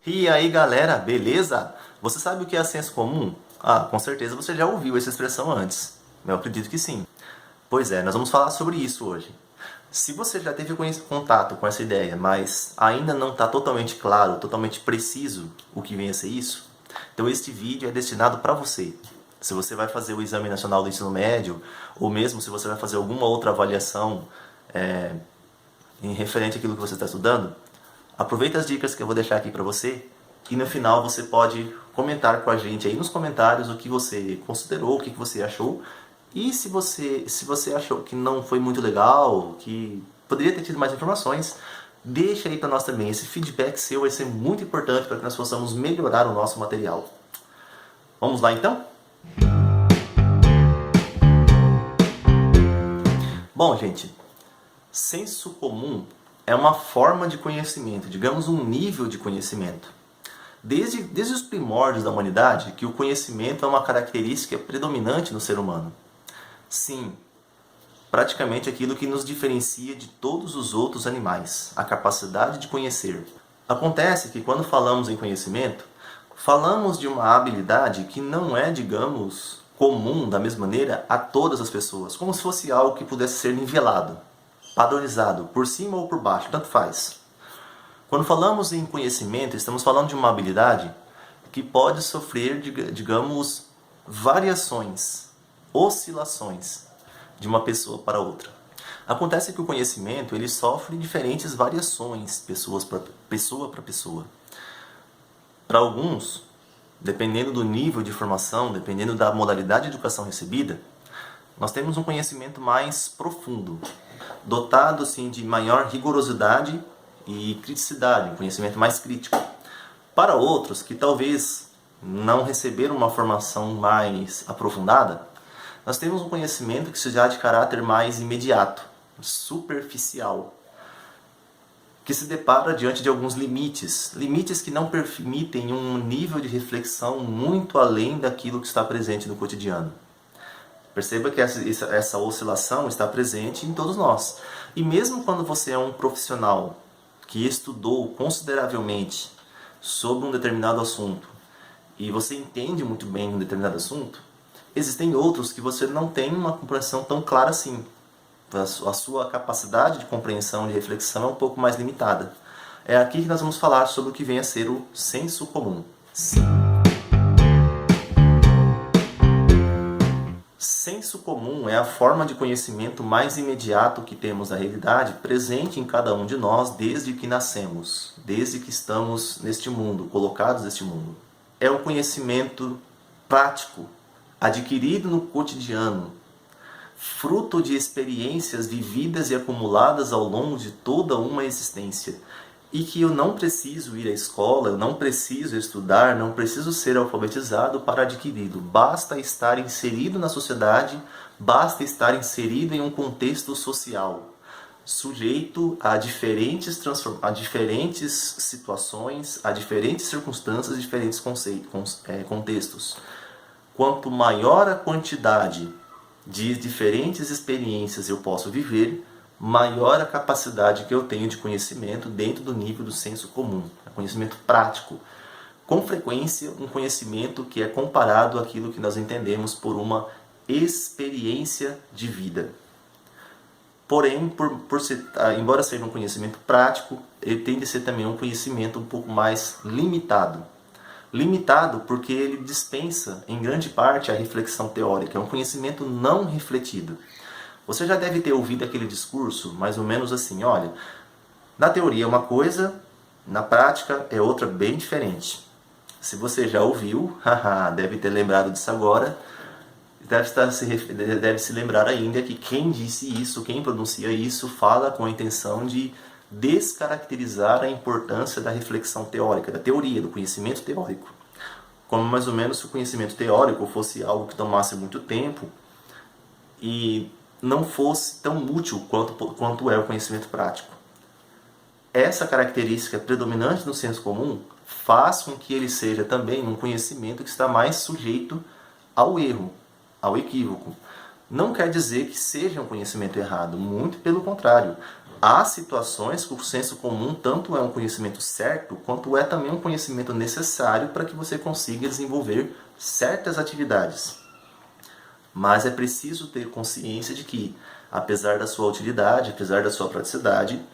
E aí galera, beleza? Você sabe o que é senso comum? Ah, com certeza você já ouviu essa expressão antes. Eu acredito que sim. Pois é, nós vamos falar sobre isso hoje. Se você já teve contato com essa ideia, mas ainda não está totalmente claro, totalmente preciso o que vem a ser isso, então este vídeo é destinado para você. Se você vai fazer o Exame Nacional do Ensino Médio, ou mesmo se você vai fazer alguma outra avaliação em referente àquilo que você está estudando, aproveita as dicas que eu vou deixar aqui para você e no final você pode comentar com a gente aí nos comentários o que você considerou, o que você achou. E se você achou que não foi muito legal, que poderia ter tido mais informações, deixa aí para nós também. Esse feedback seu vai ser muito importante para que nós possamos melhorar o nosso material. Vamos lá então? Bom, gente, senso comum é uma forma de conhecimento, digamos um nível de conhecimento. Desde os primórdios da humanidade, que o conhecimento é uma característica predominante no ser humano. Sim, praticamente aquilo que nos diferencia de todos os outros animais, a capacidade de conhecer. Acontece que quando falamos em conhecimento, falamos de uma habilidade que não é, digamos, comum da mesma maneira a todas as pessoas, como se fosse algo que pudesse ser nivelado, padronizado, por cima ou por baixo, tanto faz. Quando falamos em conhecimento, estamos falando de uma habilidade que pode sofrer, digamos, variações, oscilações de uma pessoa para outra. Acontece que o conhecimento ele sofre diferentes variações, pessoa para pessoa. Para alguns, dependendo do nível de formação, dependendo da modalidade de educação recebida, nós temos um conhecimento mais profundo, dotado assim, de maior rigorosidade e criticidade, um conhecimento mais crítico. Para outros que talvez não receberam uma formação mais aprofundada, nós temos um conhecimento que seja de caráter mais imediato, superficial, que se depara diante de alguns limites, limites que não permitem um nível de reflexão muito além daquilo que está presente no cotidiano. Perceba que essa oscilação está presente em todos nós. E mesmo quando você é um profissional que estudou consideravelmente sobre um determinado assunto e você entende muito bem um determinado assunto, existem outros que você não tem uma compreensão tão clara assim. A sua capacidade de compreensão, de reflexão é um pouco mais limitada. É aqui que nós vamos falar sobre o que vem a ser o senso comum. Senso comum é a forma de conhecimento mais imediato que temos na realidade, presente em cada um de nós desde que nascemos, desde que estamos neste mundo, colocados neste mundo. É um conhecimento prático, adquirido no cotidiano, fruto de experiências vividas e acumuladas ao longo de toda uma existência. E que eu não preciso ir à escola, eu não preciso estudar, não preciso ser alfabetizado para adquiri-lo. Basta estar inserido na sociedade, basta estar inserido em um contexto social, sujeito a diferentes situações, a diferentes circunstâncias, diferentes contextos. Quanto maior a quantidade de diferentes experiências eu posso viver, maior a capacidade que eu tenho de conhecimento dentro do nível do senso comum, conhecimento prático. Com frequência, um conhecimento que é comparado àquilo que nós entendemos por uma experiência de vida. Porém, embora seja um conhecimento prático, ele tende a ser também um conhecimento um pouco mais limitado. Limitado porque ele dispensa, em grande parte, a reflexão teórica. É um conhecimento não refletido. Você já deve ter ouvido aquele discurso, mais ou menos assim, olha, na teoria é uma coisa, na prática é outra bem diferente. Se você já ouviu, deve ter lembrado disso agora, deve se lembrar ainda que quem disse isso, quem pronuncia isso, fala com a intenção de descaracterizar a importância da reflexão teórica, da teoria, do conhecimento teórico. Como mais ou menos se o conhecimento teórico fosse algo que tomasse muito tempo e não fosse tão útil quanto é o conhecimento prático. Essa característica predominante no senso comum faz com que ele seja também um conhecimento que está mais sujeito ao erro, ao equívoco. não quer dizer que seja um conhecimento errado, muito pelo contrário. Há situações que o senso comum tanto é um conhecimento certo, quanto é também um conhecimento necessário para que você consiga desenvolver certas atividades. Mas é preciso ter consciência de que, apesar da sua utilidade, apesar da sua praticidade,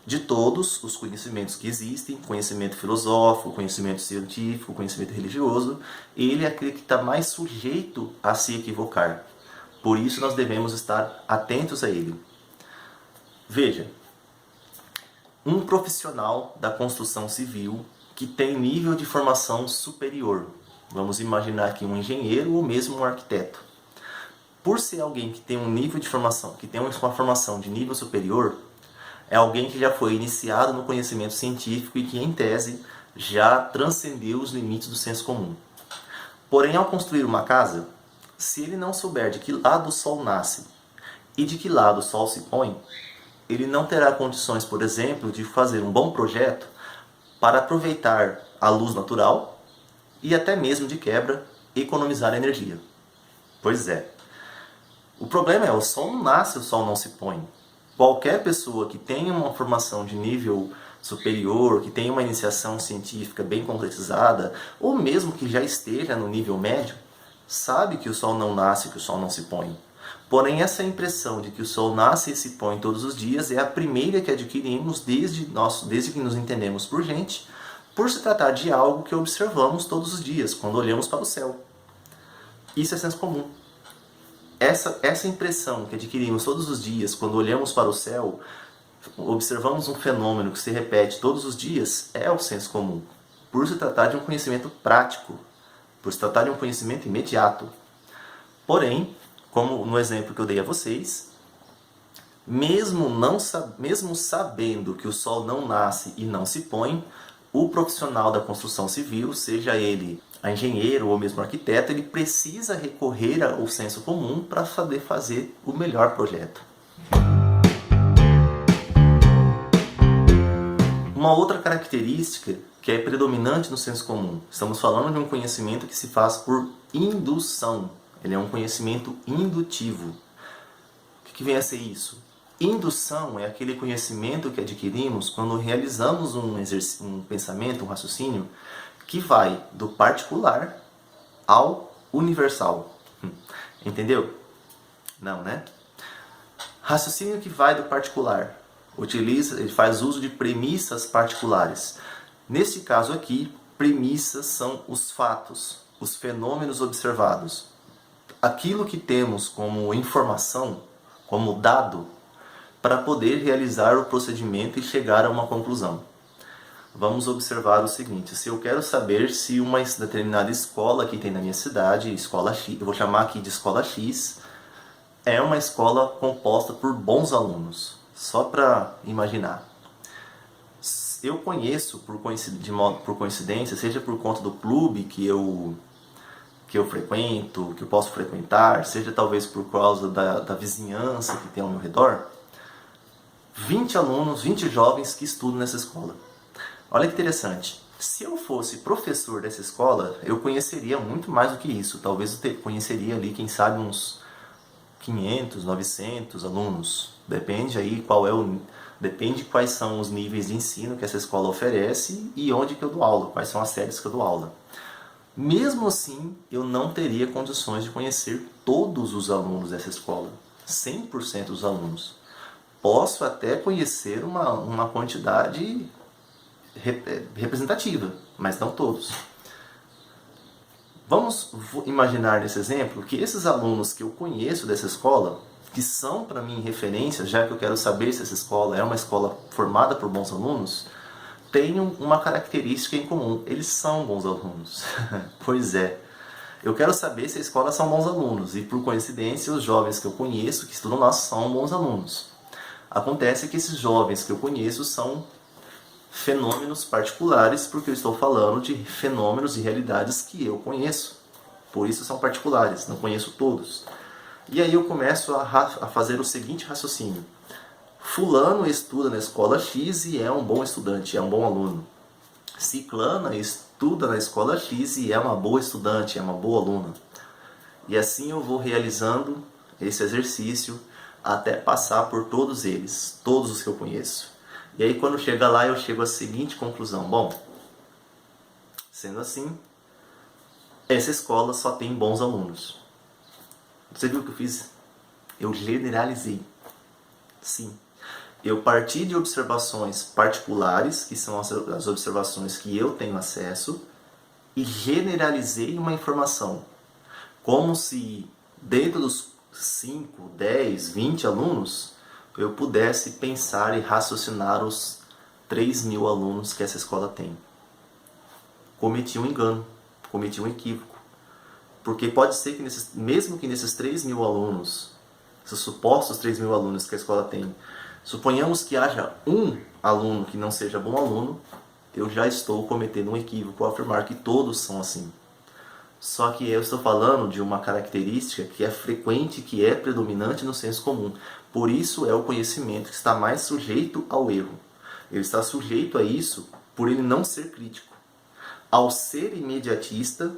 de todos os conhecimentos que existem, conhecimento filosófico, conhecimento científico, conhecimento religioso, ele é aquele que está mais sujeito a se equivocar. Por isso nós devemos estar atentos a ele. Veja, um profissional da construção civil que tem nível de formação superior, vamos imaginar aqui um engenheiro ou mesmo um arquiteto, por ser alguém que tem um nível de formação, que tem uma formação de nível superior, é alguém que já foi iniciado no conhecimento científico e que, em tese, já transcendeu os limites do senso comum. Porém, ao construir uma casa, se ele não souber de que lado o sol nasce e de que lado o sol se põe, ele não terá condições, por exemplo, de fazer um bom projeto para aproveitar a luz natural e até mesmo, de quebra, economizar energia. Pois é. O problema é, o sol não nasce, o sol não se põe. Qualquer pessoa que tenha uma formação de nível superior, que tenha uma iniciação científica bem concretizada, ou mesmo que já esteja no nível médio, sabe que o sol não nasce, que o sol não se põe. Porém, essa impressão de que o sol nasce e se põe todos os dias é a primeira que adquirimos desde que nos entendemos por gente, por se tratar de algo que observamos todos os dias, quando olhamos para o céu. Isso é senso comum. Essa impressão que adquirimos todos os dias quando olhamos para o céu, observamos um fenômeno que se repete todos os dias, é o senso comum, por se tratar de um conhecimento prático, por se tratar de um conhecimento imediato. Porém, como no exemplo que eu dei a vocês, mesmo sabendo que o sol não nasce e não se põe, o profissional da construção civil, seja ele engenheiro ou mesmo arquiteto, ele precisa recorrer ao senso comum para poder fazer o melhor projeto. Uma outra característica que é predominante no senso comum, estamos falando de um conhecimento que se faz por indução. Ele é um conhecimento indutivo. O que vem a ser isso? Indução é aquele conhecimento que adquirimos quando realizamos um pensamento, um raciocínio, que vai do particular ao universal. Entendeu? Não, né? Raciocínio que vai do particular. Ele faz uso de premissas particulares. Nesse caso aqui, premissas são os fatos, os fenômenos observados. Aquilo que temos como informação, como dado, para poder realizar o procedimento e chegar a uma conclusão. Vamos observar o seguinte: se eu quero saber se uma determinada escola que tem na minha cidade, escola X, eu vou chamar aqui de escola X, é uma escola composta por bons alunos. Só para imaginar. Eu conheço, por coincidência, seja por conta do clube que eu frequento, que eu posso frequentar, seja talvez por causa da vizinhança que tem ao meu redor, 20 alunos, 20 jovens que estudam nessa escola. Olha que interessante. Se eu fosse professor dessa escola, eu conheceria muito mais do que isso. Talvez eu conheceria ali, quem sabe, uns 500, 900 alunos. Depende aí depende quais são os níveis de ensino que essa escola oferece e onde que eu dou aula, quais são as séries que eu dou aula. Mesmo assim, eu não teria condições de conhecer todos os alunos dessa escola, 100% dos alunos. Posso até conhecer uma quantidade representativa, mas não todos. Vamos imaginar nesse exemplo que esses alunos que eu conheço dessa escola, que são para mim referências, já que eu quero saber se essa escola é uma escola formada por bons alunos, tenham uma característica em comum: eles são bons alunos. Pois é, eu quero saber se a escola são bons alunos, e por coincidência os jovens que eu conheço, que estudam lá, são bons alunos. Acontece que esses jovens que eu conheço são fenômenos particulares, porque eu estou falando de fenômenos e realidades que eu conheço. Por isso são particulares, não conheço todos. E aí eu começo a fazer o seguinte raciocínio: fulano estuda na escola X e é um bom estudante, é um bom aluno. Ciclana estuda na escola X e é uma boa estudante, é uma boa aluna. E assim eu vou realizando esse exercício até passar por todos eles, todos os que eu conheço. E aí quando chega lá eu chego à seguinte conclusão: bom, sendo assim, essa escola só tem bons alunos. Você viu o que eu fiz? Eu generalizei. Sim. Eu parti de observações particulares, que são as observações que eu tenho acesso, e generalizei uma informação. Como se dentro dos 5, 10, 20 alunos, eu pudesse pensar e raciocinar os 3.000 alunos que essa escola tem. Cometi um engano, cometi um equívoco. Porque pode ser que, mesmo que nesses 3.000 alunos, esses supostos 3.000 alunos que a escola tem, suponhamos que haja um aluno que não seja bom aluno, eu já estou cometendo um equívoco ao afirmar que todos são assim. Só que eu estou falando de uma característica que é frequente, que é predominante no senso comum. Por isso é o conhecimento que está mais sujeito ao erro. Ele está sujeito a isso por ele não ser crítico. Ao ser imediatista,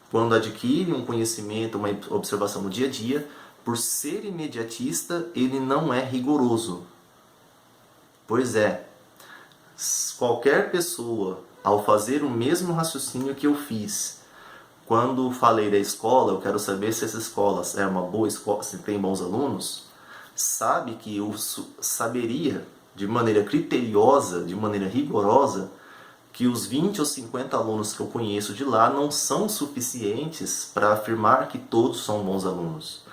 quando adquire um conhecimento, uma observação no dia a dia, por ser imediatista, ele não é rigoroso. Pois é, qualquer pessoa, ao fazer o mesmo raciocínio que eu fiz, quando falei da escola, eu quero saber se essa escola é uma boa escola, se tem bons alunos, sabe que eu saberia, de maneira criteriosa, de maneira rigorosa, que os 20 ou 50 alunos que eu conheço de lá não são suficientes para afirmar que todos são bons alunos.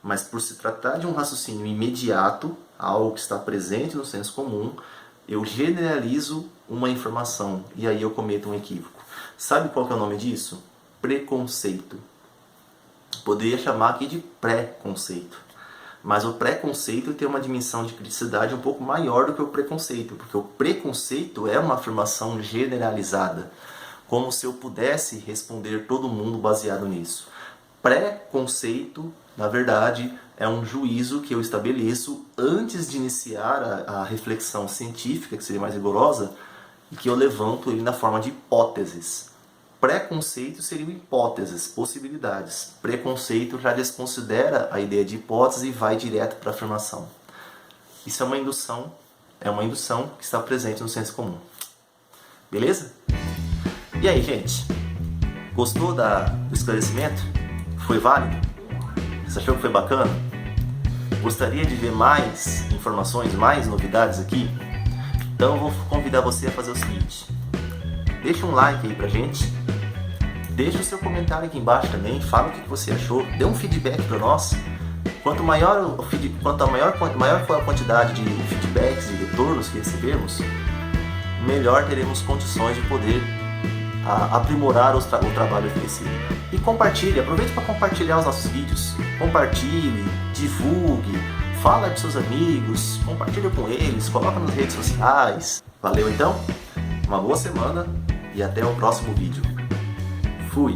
Mas por se tratar de um raciocínio imediato, algo que está presente no senso comum, eu generalizo uma informação e aí eu cometo um equívoco. Sabe qual que é o nome disso? Preconceito. Poderia chamar aqui de pré-conceito. Mas o preconceito tem uma dimensão de criticidade um pouco maior do que o preconceito, porque o preconceito é uma afirmação generalizada, como se eu pudesse responder todo mundo baseado nisso. Preconceito, na verdade, é um juízo que eu estabeleço antes de iniciar a reflexão científica, que seria mais rigorosa, e que eu levanto ele na forma de hipóteses. Preconceito seriam hipóteses, possibilidades. Preconceito já desconsidera a ideia de hipótese e vai direto para a afirmação. Isso é uma indução que está presente no senso comum. Beleza? E aí, gente? Gostou do esclarecimento? Foi válido? Você achou que foi bacana? Gostaria de ver mais informações, mais novidades aqui? Então eu vou convidar você a fazer o seguinte. Deixa um like aí pra gente. Deixa o seu comentário aqui embaixo também. Fala o que você achou. Dê um feedback para nós. Quanto maior for a quantidade de feedbacks e retornos que recebermos, melhor teremos condições de poder aprimorar o trabalho oferecido. E compartilhe. Aproveite para compartilhar os nossos vídeos. Compartilhe, divulgue, fala para seus amigos, compartilhe com eles, coloca nas redes sociais. Valeu então? Uma boa semana e até o próximo vídeo. Fui!